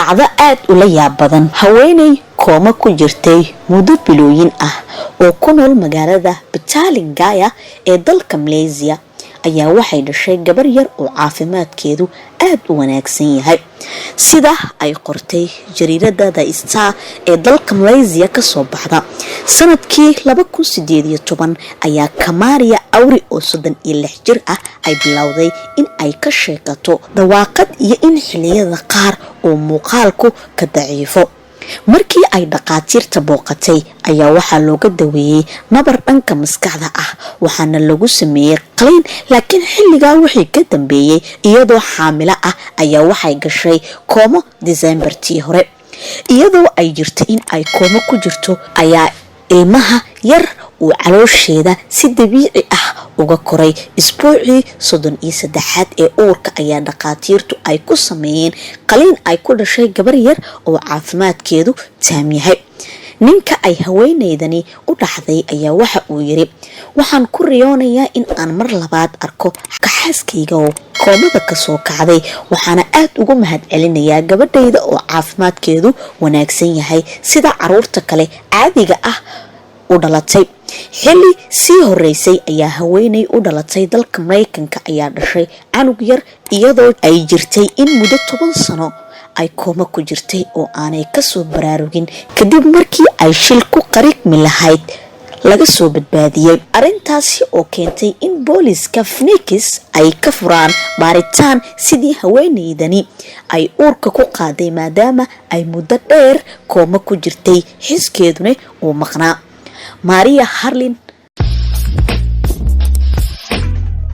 dhacdo aad ula yaab badan. Haweeney kooma ku jirtay muddo bilooyin ah oo ku nool magaalada Petaling ee dalka Malaysia ayaa waxay dhashay gabar yar oo caafimaadkeedu aad u wanaagsan yahay. sida ay qortay jariirada The Star ee dalka Malaysia ka soo baxda sanadkii 2018 ayaa Kamaria Awri oo 36 jir ah ay bilowday in ay ka sheekato dhawaaqad iyo in xilliyada qaar oo muuqaalku ka daciifo. markii ay dhaqaatiirta booqatay ayaa waxaa looga daweeyay nabar dhanka maskaxda ah waxaana lagu sameeyay qalliin laakiin xilligaa wixii ka dambeeyay iyadoo xaamilo ah ayaa waxay gashay koomo December-tii hore. iyadoo ay jirto in ay koomo ku jirto ayaa ilmaha yar uu caloosheeda si dabiici ah uga koray. isbuucii 33 ee uurka ayaa dhaqaatiirtu ay ku sameeyeen qalliin ay ku dhashay gabar yar oo caafimaadkeedu taam yahay. ninka ay haweeneydani u dhaxday ayaa waxa uu yiri waxaan ku riyoonayaa in aan mar labaad arko xaaskayga oo koomada ka soo kacday waxaana aad ugu mahadcelinayaa gabadhayda oo caafimaadkeedu wanaagsan yahay sida caruurta kale caadiga ah u dhalatay. xilli sii horeysay ayaa haweeney u dhalatay dalka Mareykanka ayaa dhashay canug yar iyadoo ay jirtay in muddo 10 sano ay kooma ku jirtay oo aanay ka soo baraarugin kadib markii ay shil ku qariqmi lahayd laga soo badbaadiyay. arintaasi oo keentay in booliska Phoenix ay ka furaan baaritaan sidii haweeneydani ay uurka ku qaaday maadaama ay muddo dheer kooma ku jirtay xiskeeduna uu maqnaa. Maria Harlin